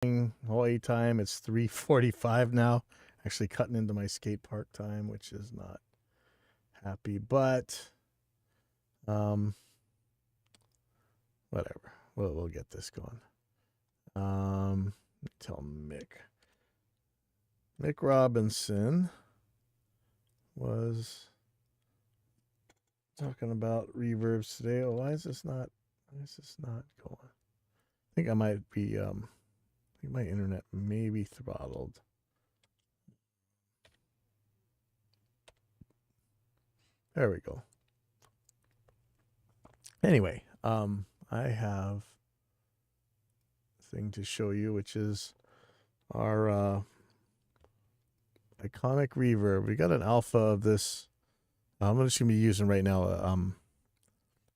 Hawaii time. It's 3:45 now. Actually cutting into my skate park time, which is not happy, but whatever. We'll get this going. Tell Mick Robinson was talking about reverbs today. Oh, why is this not going? I think I might be I think my internet may be throttled. There we go. Anyway, I have a thing to show you, which is our iconic reverb. We got an alpha of this. I'm just going to be using right now a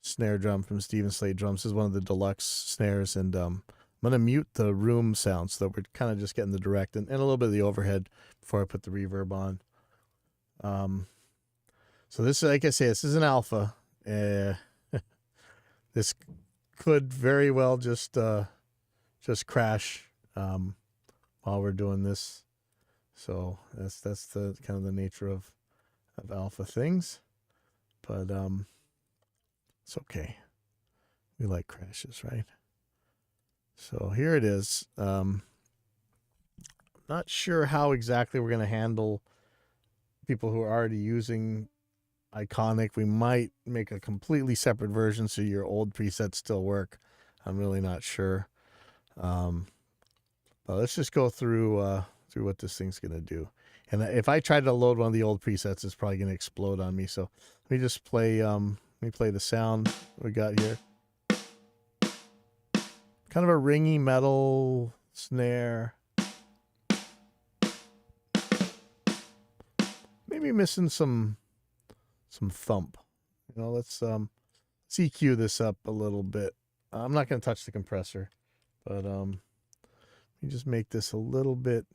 snare drum from Steven Slade Drums. This is one of the deluxe snares, and I'm going to mute the room sound so that we're kind of just getting the direct and a little bit of the overhead before I put the reverb on. So this, like I say, this is an alpha. This could very well just crash while we're doing this. So that's the kind of the nature of alpha things, but it's okay. We like crashes, right? So here it is. Not sure how exactly we're going to handle people who are already using iconic. We might make a completely separate version so your old presets still work. I'm really not sure. But let's just go through what this thing's going to do. And if I try to load one of the old presets, it's probably going to explode on me. So let me just play, let me play the sound we got here. Kind of a ringy metal snare. Maybe missing some thump. You know, let's EQ this up a little bit. I'm not going to touch the compressor, but let me just make this a little bit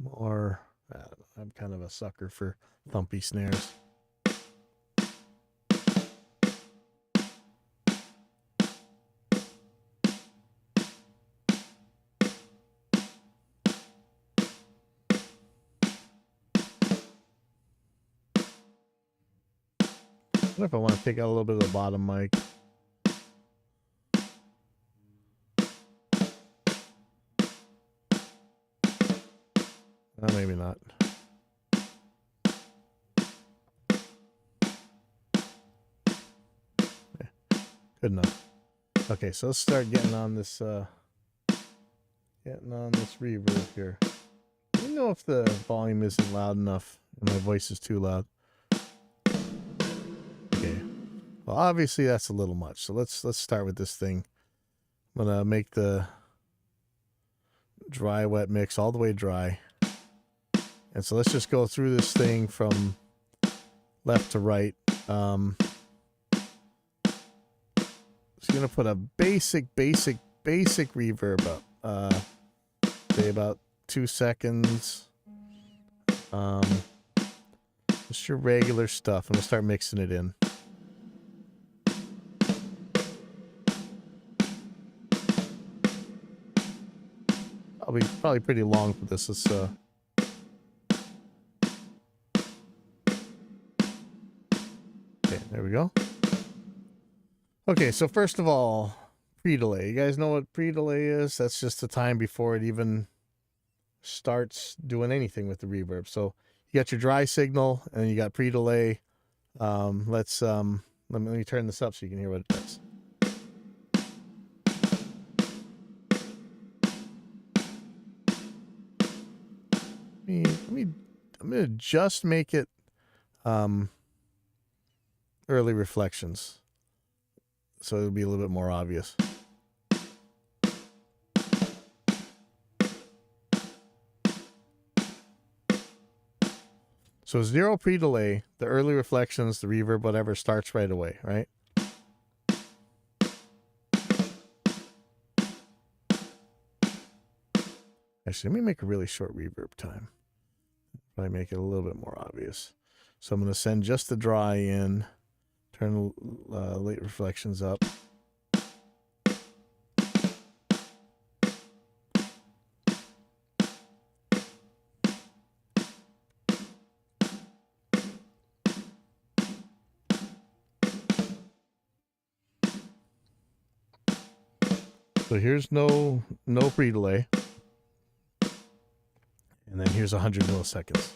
more. I don't know, I'm kind of a sucker for thumpy snares. I wonder if I want to take out a little bit of the bottom mic. Maybe not. Yeah, good enough. Okay, so let's start getting on this reverb here. I don't know if the volume isn't loud enough and my voice is too loud. Okay. Well, obviously that's a little much. So let's start with this thing. I'm gonna make the dry wet mix all the way dry. And so let's just go through this thing from left to right. Just gonna put a basic reverb up. Say about 2 seconds. Just your regular stuff. I'm gonna start mixing it in. Probably pretty long for this. Let's okay, there we go. Okay, so first of all, pre-delay. You guys know what pre-delay is? That's just the time before it even starts doing anything with the reverb. So you got your dry signal and then you got pre-delay. Let me turn this up so you can hear what it does. I'm gonna just make it early reflections, so it'll be a little bit more obvious. So 0 pre-delay, the early reflections, the reverb, whatever, starts right away, right? Actually, let me make a really short reverb time. Probably make it a little bit more obvious. So I'm going to send just the dry in, turn late reflections up. So here's no pre-delay. And then here's 100 milliseconds.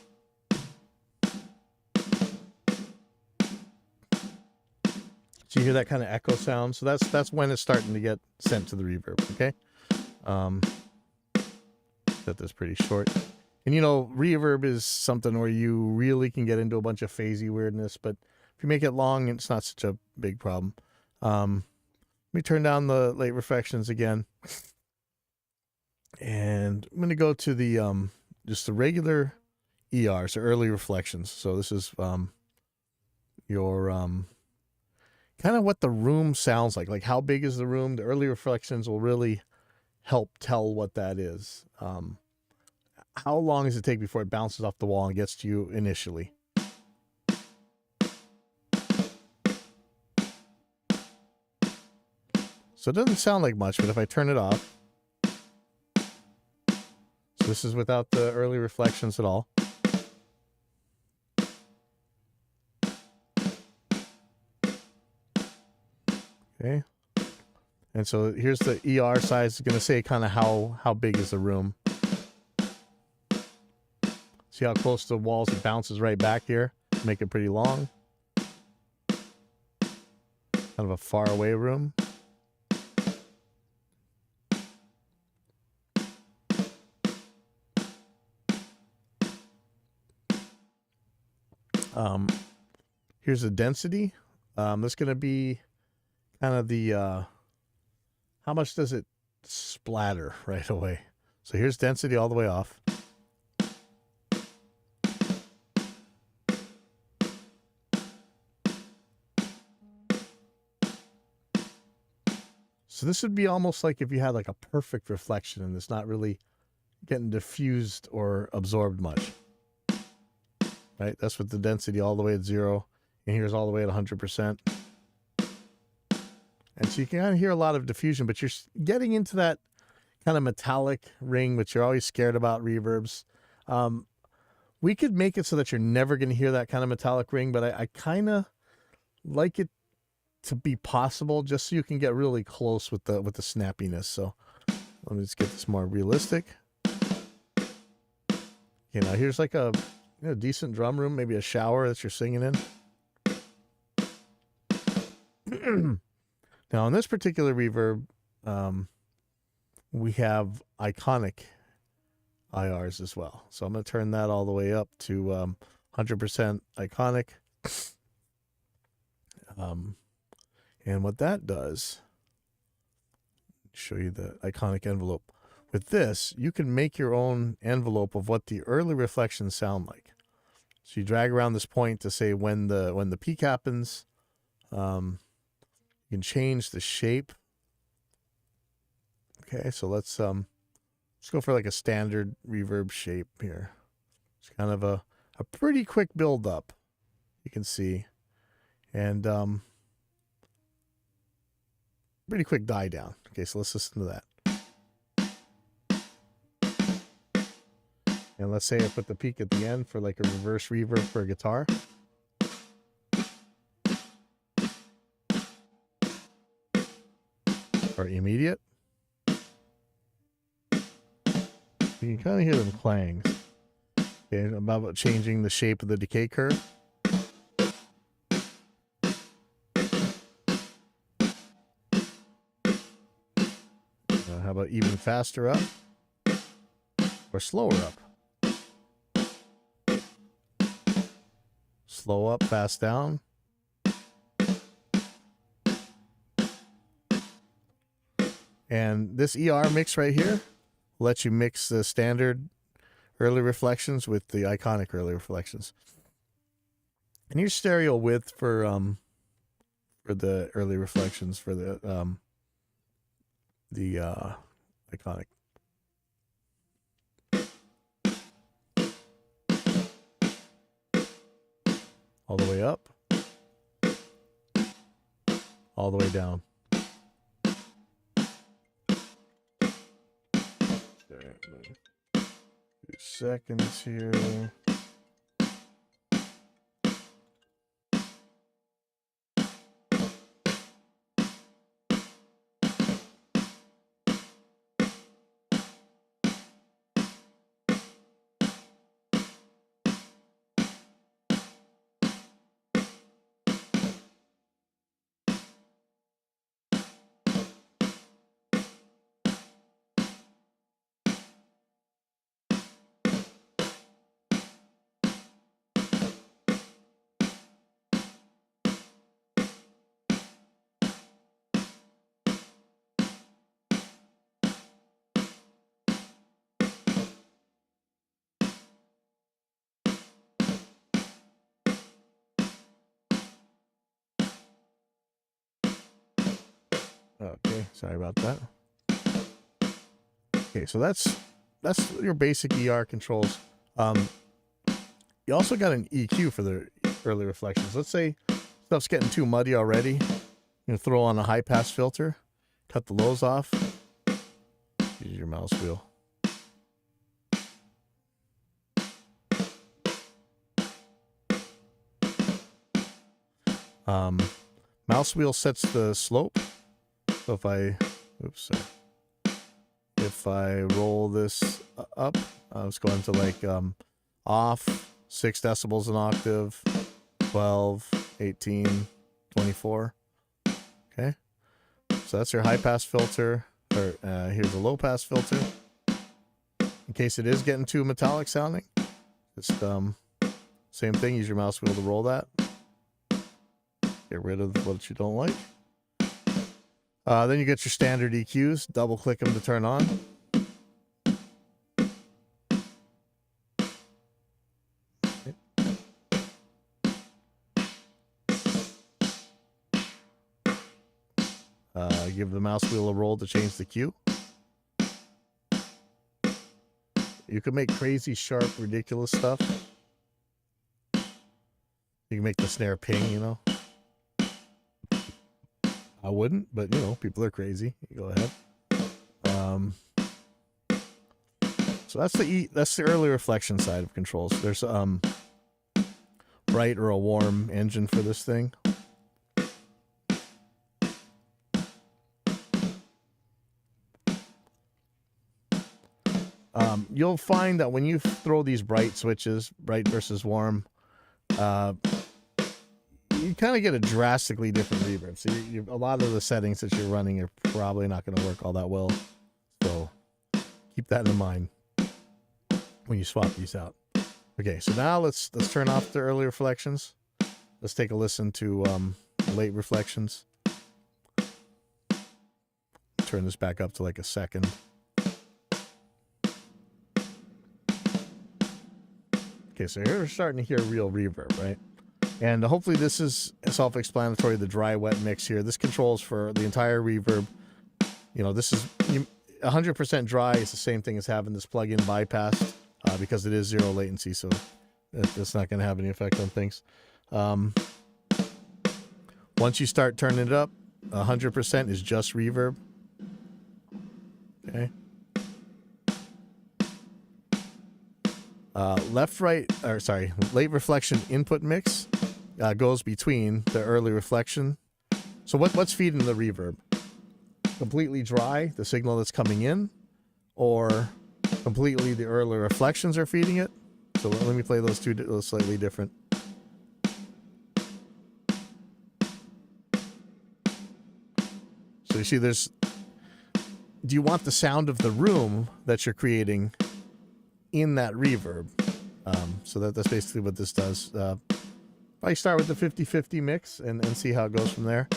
So you hear that kind of echo sound. So that's when it's starting to get sent to the reverb, okay? Set this pretty short. And you know, reverb is something where you really can get into a bunch of phasey weirdness, but if you make it long, it's not such a big problem. Let me turn down the late reflections again. And I'm going to go to the just the regular ER, so early reflections. So this is your kind of what the room sounds like how big is the room. The early reflections will really help tell what that is. How long does it take before it bounces off the wall and gets to you initially? So it doesn't sound like much, but if I turn it off, so this is without the early reflections at all. Okay. And so here's the ER size. It's going to say kind of how big is the room. See how close to the walls it bounces right back here? Make it pretty long. Kind of a far away room. Here's the density. That's going to be kind of the how much does it splatter right away. So here's density all the way off. So this would be almost like if you had like a perfect reflection and it's not really getting diffused or absorbed much. Right? That's with the density all the way at 0. And here's all the way at 100%. And so you can kind of hear a lot of diffusion, but you're getting into that kind of metallic ring, which you're always scared about reverbs. We could make it so that you're never going to hear that kind of metallic ring, but I kind of like it to be possible just so you can get really close with the snappiness. So let me just get this more realistic. You know, here's like a decent drum room, maybe a shower that you're singing in. Now, in this particular reverb, we have iconic IRs as well. So I'm going to turn that all the way up to 100% iconic. And what that does, show you the iconic envelope. With this, you can make your own envelope of what the early reflections sound like. So you drag around this point to say when the peak happens. You can change the shape. Okay, so let's go for like a standard reverb shape here. It's kind of a pretty quick build up, you can see, and pretty quick die down. Okay, so let's listen to that. And let's say I put the peak at the end for like a reverse reverb for a guitar. Or immediate. You can kind of hear them clangs. Okay, about changing the shape of the decay curve. How about even faster up? Or slower up? Slow up, fast down. And this ER mix right here lets you mix the standard early reflections with the iconic early reflections. And your stereo width for the early reflections for the iconic. All the way up. All the way down. Okay, 2 seconds here. Okay, sorry about that. Okay, so that's your basic ER controls. You also got an EQ for the early reflections. Let's say stuff's getting too muddy already. You're gonna throw on a high pass filter, cut the lows off. Use your mouse wheel. Mouse wheel sets the slope. So if I roll this up, it's going to like off 6 decibels an octave, 12, 18, 24. Okay, so that's your high pass filter, or here's a low pass filter. In case it is getting too metallic sounding, just same thing, use your mouse wheel to roll that. Get rid of what you don't like. Then you get your standard EQs, double click them to turn on. Give the mouse wheel a roll to change the cue. You can make crazy, sharp, ridiculous stuff. You can make the snare ping, you know. I wouldn't, but you know, people are crazy. You go ahead. So that's the early reflection side of controls. There's bright or a warm engine for this thing. You'll find that when you throw these bright switches, bright versus warm, you kind of get a drastically different reverb. So a lot of the settings that you're running are probably not going to work all that well. So keep that in mind when you swap these out. Okay, so now let's turn off the early reflections. Let's take a listen to late reflections. Turn this back up to like a second. Okay, so here we're starting to hear real reverb, right? And hopefully this is self-explanatory, the dry-wet mix here. This controls for the entire reverb. You know, this is 100% dry. It's the same thing as having this plug-in bypassed because it is zero latency, so that's not going to have any effect on things. Once you start turning it up, 100% is just reverb. Okay. Late reflection input mix goes between the early reflection. So what's feeding the reverb? Completely dry, the signal that's coming in, or completely the early reflections are feeding it? So let me play those two slightly different. So you see do you want the sound of the room that you're creating in that reverb? So that's basically what this does. I start with the 50-50 mix and see how it goes from there.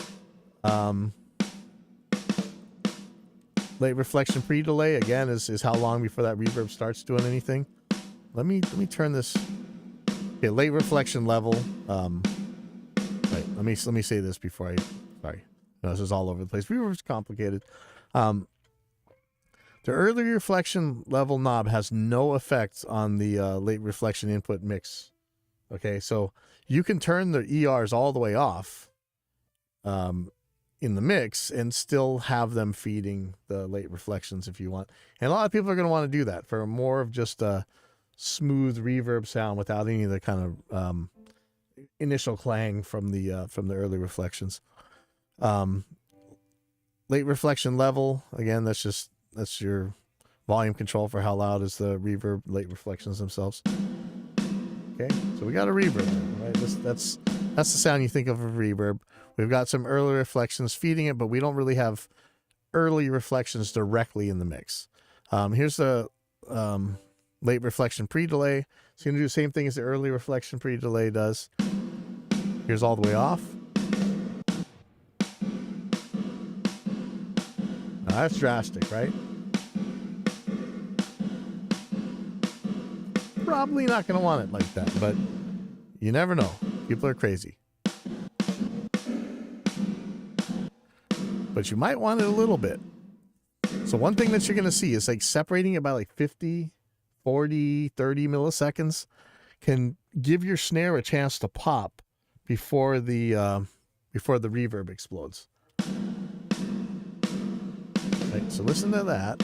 Late reflection pre-delay again is how long before that reverb starts doing anything. Let me turn this. Okay, late reflection level. Wait, let me say this before I. Sorry, no, this is all over the place. Reverb's complicated. The early reflection level knob has no effect on the late reflection input mix. Okay, so you can turn the ERs all the way off in the mix and still have them feeding the late reflections if you want. And a lot of people are going to want to do that for more of just a smooth reverb sound without any of the kind of initial clang from the early reflections. Late reflection level, again, that's your volume control for how loud is the reverb, late reflections themselves. Okay, so we got a reverb, right? That's the sound you think of reverb. We've got some early reflections feeding it, but we don't really have early reflections directly in the mix. Here's the late reflection pre-delay. It's going to do the same thing as the early reflection pre-delay does. Here's all the way off. Now that's drastic, right? Probably not going to want it like that, but you never know. People are crazy. but you might want it a little bit. So one thing that you're going to see is like separating it by like 50, 40, 30 milliseconds can give your snare a chance to pop before the reverb explodes. Right, so listen to that.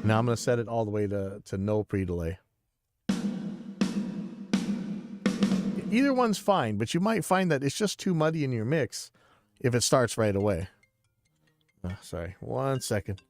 Now I'm going to set it all the way to no pre-delay. Either one's fine, but you might find that it's just too muddy in your mix if it starts right away. Sorry, 1 second.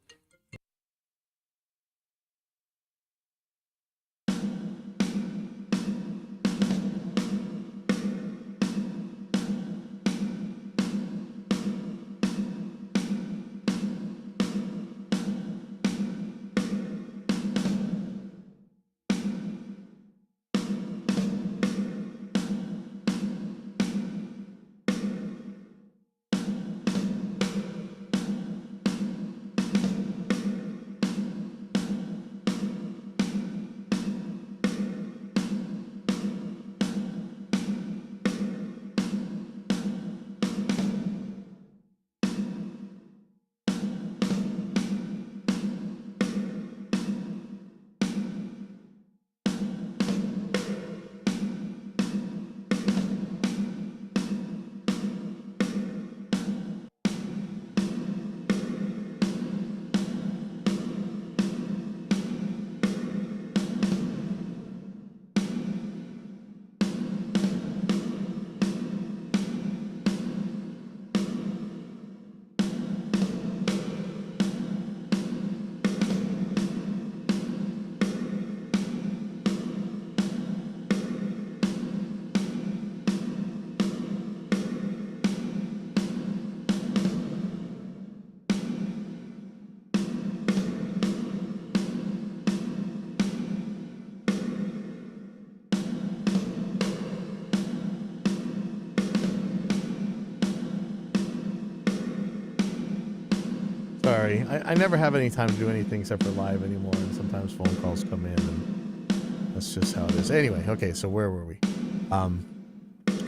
Sorry, I never have any time to do anything except for live anymore, and sometimes phone calls come in, and that's just how it is. Anyway, okay, so where were we?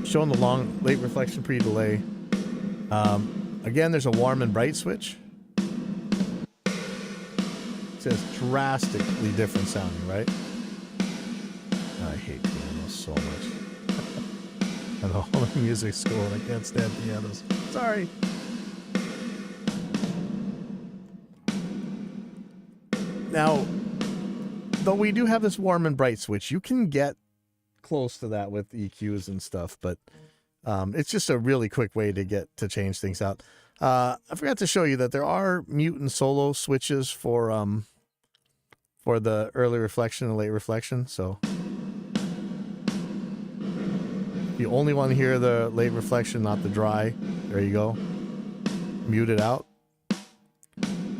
Showing the long late reflection pre-delay. Again, there's a warm and bright switch. It says drastically different sounding, right? I hate pianos so much. I'm a whole music school and I can't stand pianos. Sorry. Now, though we do have this warm and bright switch, you can get close to that with EQs and stuff, but it's just a really quick way to change things out. I forgot to show you that there are mute and solo switches for the early reflection and late reflection. So you only want to hear the late reflection, not the dry. There you go. Mute it out.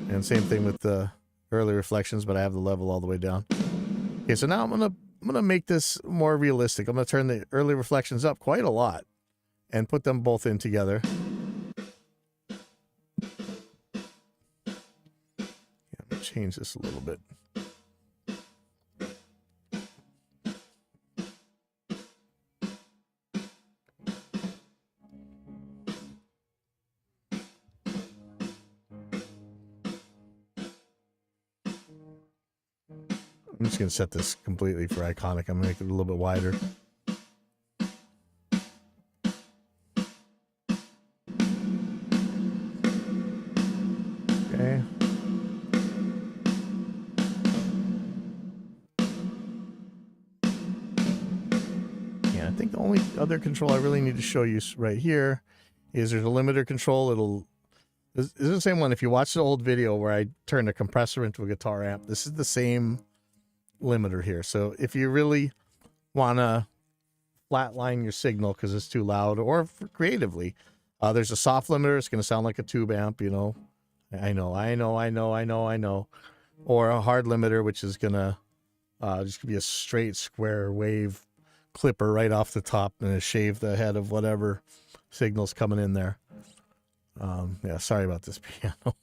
And same thing with the early reflections, but I have the level all the way down. Okay, so now I'm gonna make this more realistic. I'm gonna turn the early reflections up quite a lot and put them both in together. Yeah, I'm gonna change this a little bit. I'm just going to set this completely for iconic. I'm going to make it a little bit wider. Okay. Yeah, I think the only other control I really need to show you right here is there's a limiter control. This is the same one. If you watch the old video where I turned a compressor into a guitar amp, this is the same limiter here. So if you really want to flatline your signal because it's too loud, or for creatively, there's a soft limiter. It's going to sound like a tube amp, you know. I know. Or a hard limiter, which is going to just be a straight square wave clipper right off the top and shave the head of whatever signal's coming in there. Yeah, sorry about this piano.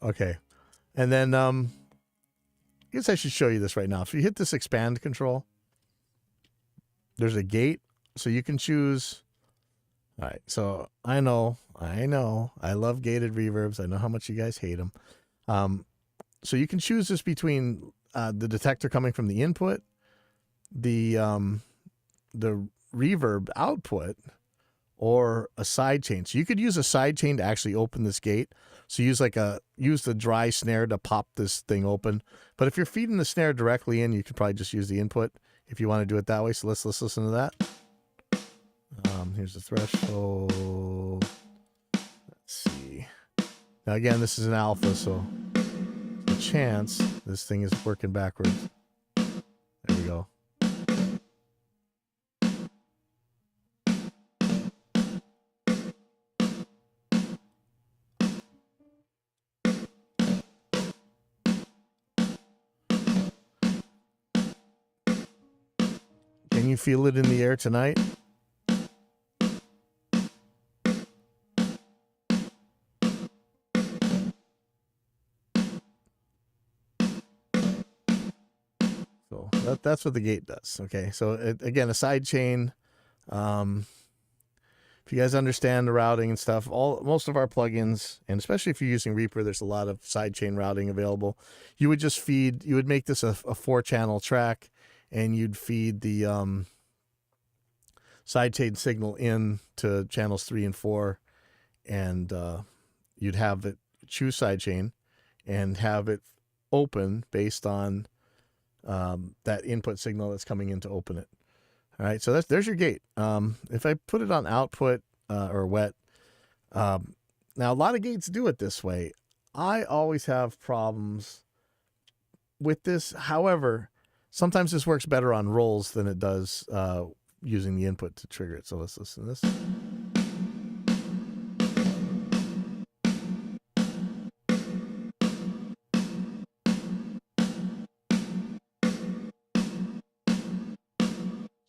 Okay. And then, I guess I should show you this right now. If you hit this expand control, there's a gate. So you can choose, All right, so I know, I love gated reverbs. I know how much you guys hate them. So you can choose this between the detector coming from the input, the reverb output, or a side chain. So you could use a side chain to actually open this gate. So use the dry snare to pop this thing open. But if you're feeding the snare directly in, you could probably just use the input if you want to do it that way. So let's listen to that. Here's the threshold. Let's see. Now again, this is an alpha, so the chance this thing is working backwards. There we go. Can you feel it in the air tonight? So that's what the gate does. Okay, so again, a side chain. If you guys understand the routing and stuff, most of our plugins, and especially if you're using Reaper, there's a lot of sidechain routing available. You would just you would make this a 4-channel track, and you'd feed the sidechain signal in to channels 3 and 4, and you'd have it choose sidechain and have it open based on that input signal that's coming in to open it. All right, so there's your gate. If I put it on output or wet, now a lot of gates do it this way. I always have problems with this. However, sometimes this works better on rolls than it does using the input to trigger it. So let's listen to this.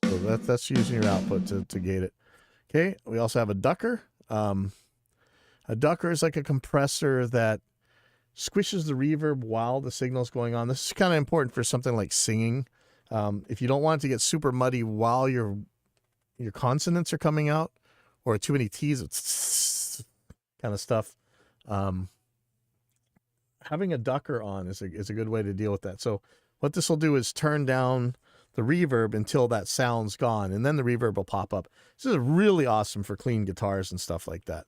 So that's using your output to gate it. Okay, we also have a ducker. A ducker is like a compressor that squishes the reverb while the signal's going on. This is kind of important for something like singing. If you don't want it to get super muddy while your consonants are coming out, or too many T's, it's kind of stuff. Having a ducker on is a good way to deal with that. So what this will do is turn down the reverb until that sound's gone, and then the reverb will pop up. This is really awesome for clean guitars and stuff like that.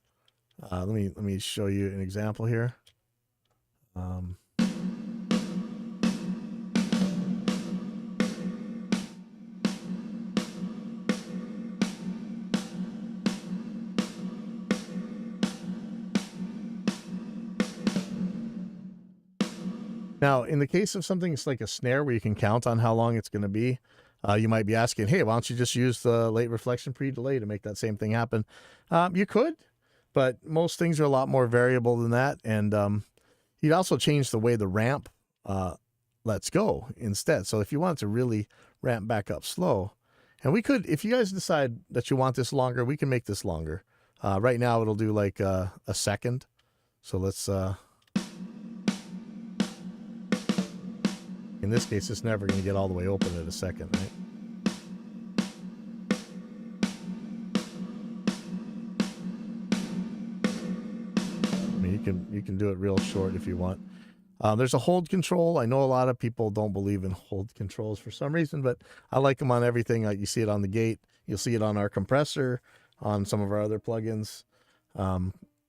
Let me show you an example here. Now, in the case of something like a snare where you can count on how long it's going to be, you might be asking, hey, why don't you just use the late reflection pre-delay to make that same thing happen? You could, but most things are a lot more variable than that. And you'd also change the way the ramp lets go instead. So if you want it to really ramp back up slow, and we could, if you guys decide that you want this longer, we can make this longer. Right now it'll do like a second. So let's... in this case, it's never going to get all the way open at a second, right? I mean, you can do it real short if you want. There's a hold control. I know a lot of people don't believe in hold controls for some reason, but I like them on everything. You see it on the gate. You'll see it on our compressor, on some of our other plugins.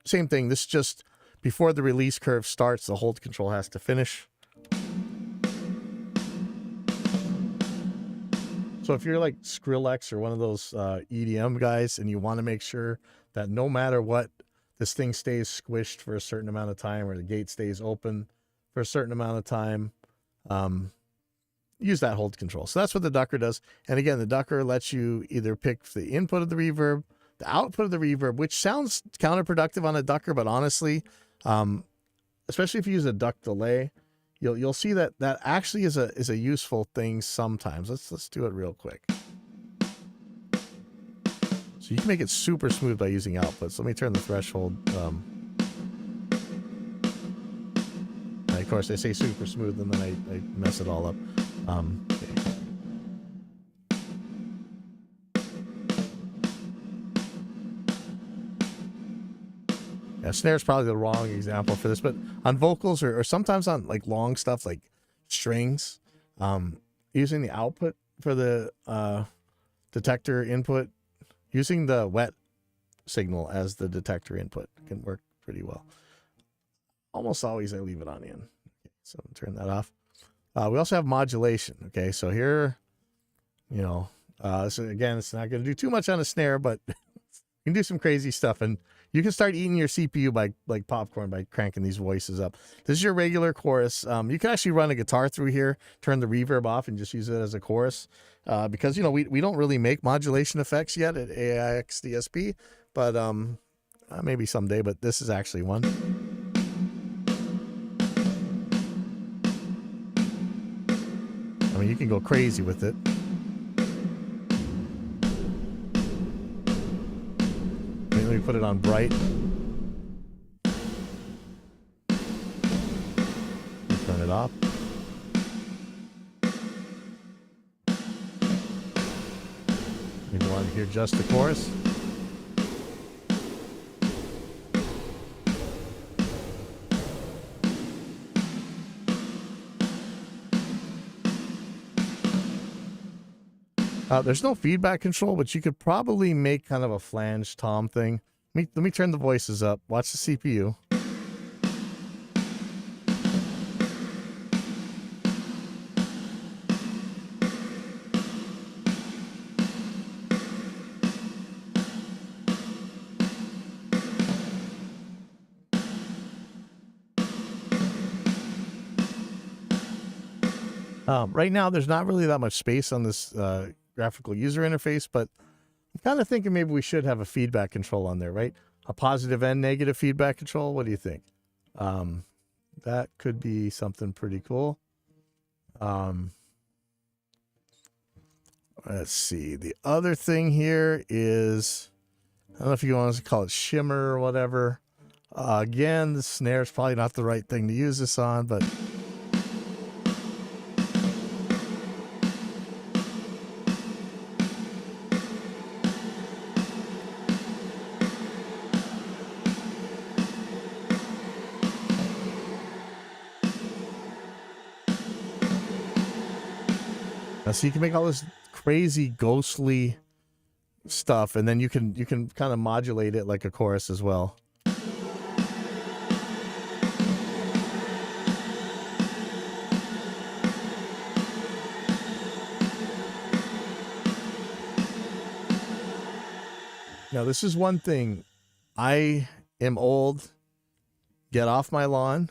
Same thing. This just, before the release curve starts, the hold control has to finish. So if you're like Skrillex or one of those EDM guys, and you want to make sure that no matter what, this thing stays squished for a certain amount of time, or the gate stays open for a certain amount of time, use that hold control. So that's what the ducker does. And again, the ducker lets you either pick the input of the reverb, the output of the reverb, which sounds counterproductive on a ducker, but honestly, especially if you use a duck delay, you'll see that actually is a useful thing sometimes. Let's do it real quick. So you can make it super smooth by using outputs. Let me turn the threshold. Of course, I say super smooth, and then I mess it all up. Okay. Yeah, snare is probably the wrong example for this, but on vocals or sometimes on like long stuff like strings, using the output for the detector input, using the wet signal as the detector input can work pretty well. Almost always I leave it on in. Okay, so turn that off. We also have modulation. Okay, so here, you know, so again, it's not going to do too much on a snare, but you can do some crazy stuff, and you can start eating your CPU by like popcorn by cranking these voices up. This is your regular chorus. You can actually run a guitar through here, turn the reverb off, and just use it as a chorus. Because, you know, we don't really make modulation effects yet at AIX DSP, but maybe someday, but this is actually one. I mean, you can go crazy with it. Let me put it on bright. Turn it off. You want to hear just the chorus. There's no feedback control, but you could probably make kind of a flange tom thing. Let me turn the voices up. Watch the CPU. Right now, there's not really that much space on this graphical user interface, but I'm kind of thinking maybe we should have a feedback control on there, right? A positive and negative feedback control. What do you think? That could be something pretty cool. Let's see. The other thing here is, I don't know if you want to call it shimmer or whatever. Again, the snare is probably not the right thing to use this on, but so you can make all this crazy ghostly stuff, and then you can kind of modulate it like a chorus as well. Now, this is one thing. I am old. Get off my lawn.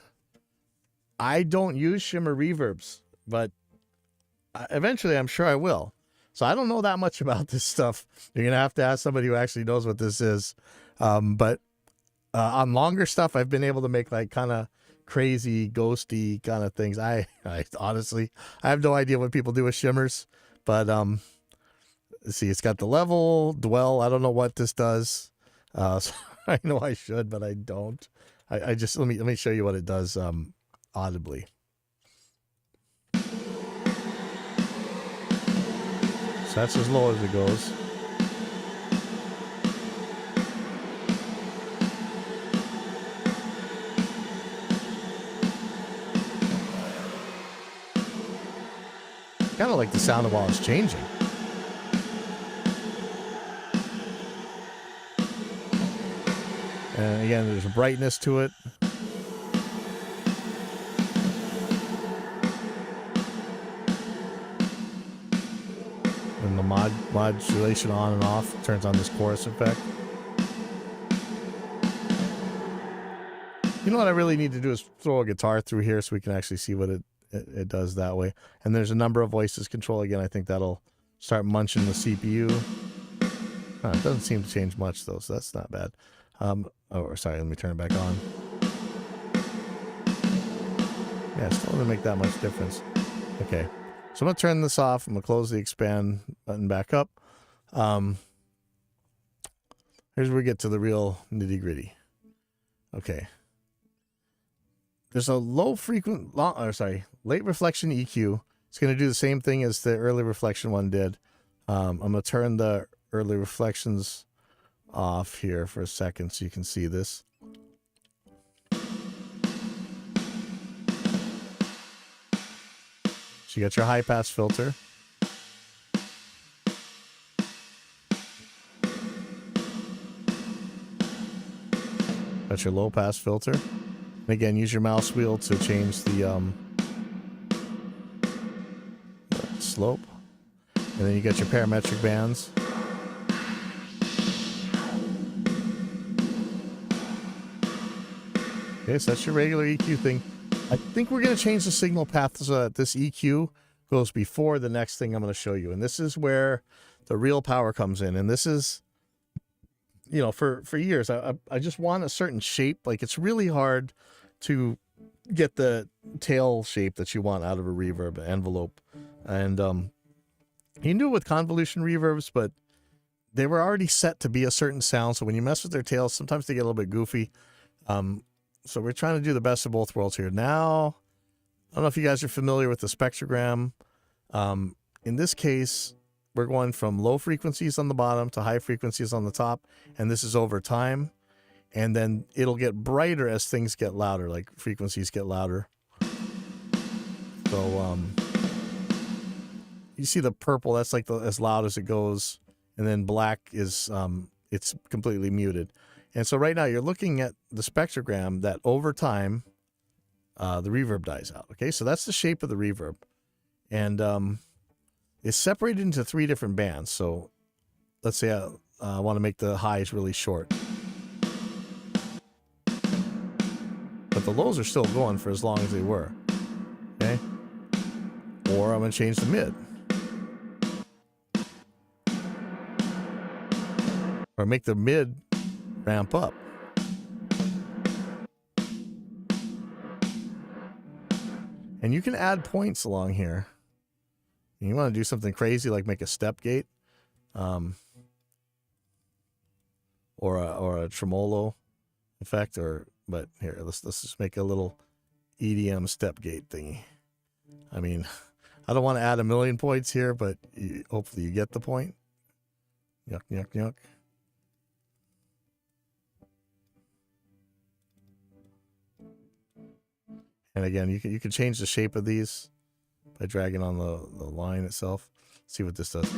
I don't use shimmer reverbs, but eventually I'm sure I will. So I don't know that much about this stuff. You're going to have to ask somebody who actually knows what this is. But on longer stuff, I've been able to make like kind of crazy, ghosty kind of things. I honestly, I have no idea what people do with shimmers. But see, it's got the level, dwell. I don't know what this does. So I know I should, but I don't. I just, let me show you what it does audibly. So that's as low as it goes. Kind of like the sound of while it's changing. And again, there's a brightness to it. And the modulation on and off turns on this chorus effect. You know what I really need to do is throw a guitar through here so we can actually see what it does that way. And there's a number of voices control. Again, I think that'll start munching the CPU. It doesn't seem to change much though, so that's not bad. Oh, sorry, let me turn it back on. Yeah, it still doesn't make that much difference. Okay. So I'm going to turn this off. I'm going to close the expand button back up. Here's where we get to the real nitty gritty. Okay. There's a late reflection EQ. It's going to do the same thing as the early reflection one did. I'm going to turn the early reflections off here for a second so you can see this. So you got your high pass filter. Got your low pass filter. And again, use your mouse wheel to change the slope. And then you got your parametric bands. Okay, so that's your regular EQ thing. I think we're going to change the signal path so that this EQ goes before the next thing I'm going to show you. And this is where the real power comes in. And this is, you know, for years, I just want a certain shape. Like, it's really hard to get the tail shape that you want out of a reverb envelope. And you can do it with convolution reverbs, but they were already set to be a certain sound. So when you mess with their tails, sometimes they get a little bit goofy. So we're trying to do the best of both worlds here. Now, I don't know if you guys are familiar with the spectrogram. In this case, we're going from low frequencies on the bottom to high frequencies on the top, and this is over time. And then it'll get brighter as things get louder, like frequencies get louder. So you see the purple, that's like as loud as it goes, and then black is it's completely muted. And so right now you're looking at the spectrogram that over time the reverb dies out. Okay, so that's the shape of the reverb, and it's separated into 3 different bands. So let's say I want to make the highs really short, but the lows are still going for as long as they were. Okay, or I'm going to change the mid, or make the mid ramp up. And you can add points along here. And you want to do something crazy like make a step gate, or a tremolo effect, but here, let's just make a little EDM step gate thingy. I mean, I don't want to add a million points here, but hopefully you get the point. Yuck, yuck, yuck. And again, you can change the shape of these by dragging on the line itself. Let's see what this does.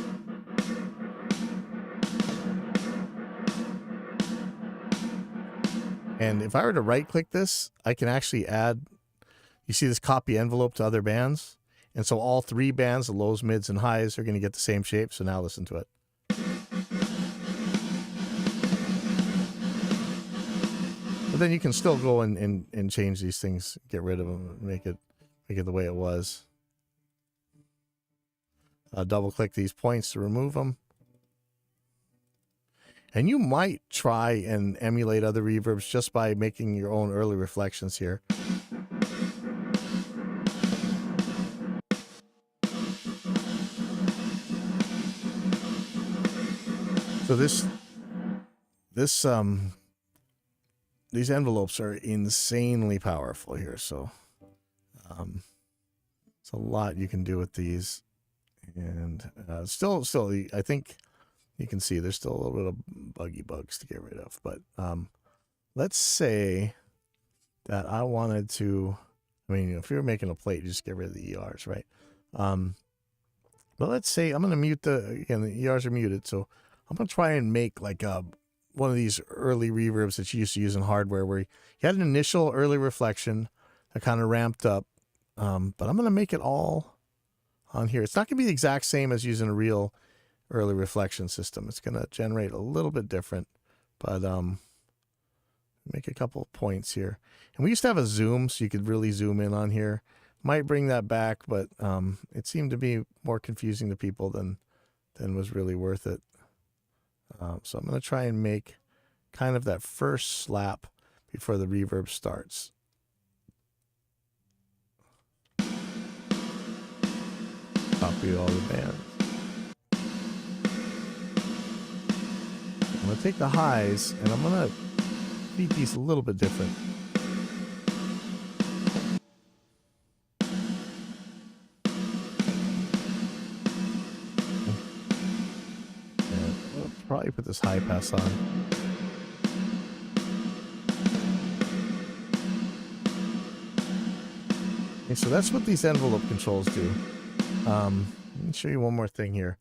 And if I were to right click this, I can actually add, you see this copy envelope to other bands. And so all 3 bands, the lows, mids, and highs, are going to get the same shape. So now listen to it. But then you can still go and change these things, get rid of them, make it the way it was. Double click these points to remove them. And you might try and emulate other reverbs just by making your own early reflections here. So these envelopes are insanely powerful here. So it's a lot you can do with these. And still, I think you can see there's still a little bit of buggy bugs to get rid of. But let's say that I wanted to, I mean, if you're making a plate, you just get rid of the ERs, right? But let's say I'm going to mute again, the ERs are muted. So I'm going to try and make like one of these early reverbs that you used to use in hardware where you had an initial early reflection that kind of ramped up. But I'm going to make it all on here. It's not going to be the exact same as using a real early reflection system. It's going to generate a little bit different, but make a couple of points here. And we used to have a zoom, so you could really zoom in on here. Might bring that back, but it seemed to be more confusing to people than was really worth it. So I'm going to try and make kind of that first slap before the reverb starts. Copy all the bands. I'm going to take the highs and I'm going to beat these a little bit different. And I'll probably put this high pass on. Okay, so that's what these envelope controls do. Let me show you one more thing here.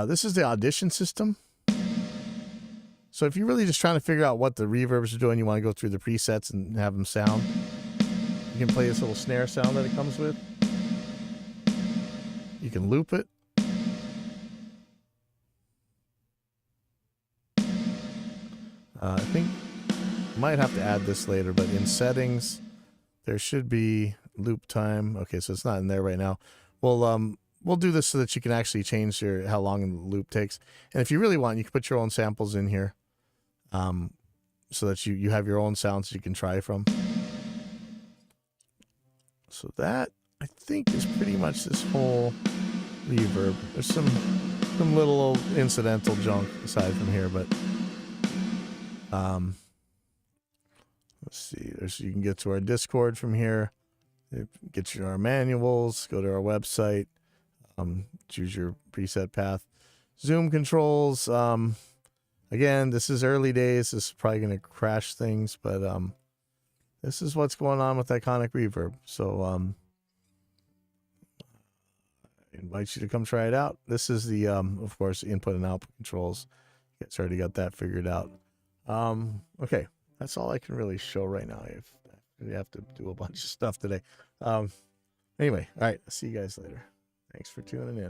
This is the audition system. So if you're really just trying to figure out what the reverbs are doing, you want to go through the presets and have them sound, you can play this little snare sound that it comes with. You can loop it. I think I might have to add this later, but in settings, there should be loop time. Okay, so it's not in there right now. We'll do this so that you can actually change how long the loop takes. And if you really want, you can put your own samples in here, so that you have your own sounds you can try from. So that, I think, is pretty much this whole reverb. There's some little incidental junk aside from here, but let's see. You can get to our Discord from here. Get you our manuals. Go to our website. Choose your preset path. Zoom controls. Again, this is early days. This is probably going to crash things, but this is what's going on with Iconic Reverb. So I invite you to come try it out. This is the, of course, input and output controls. It's already got that figured out. Okay, that's all I can really show right now. I have to do a bunch of stuff today. Anyway, all right, I'll see you guys later. Thanks for tuning in.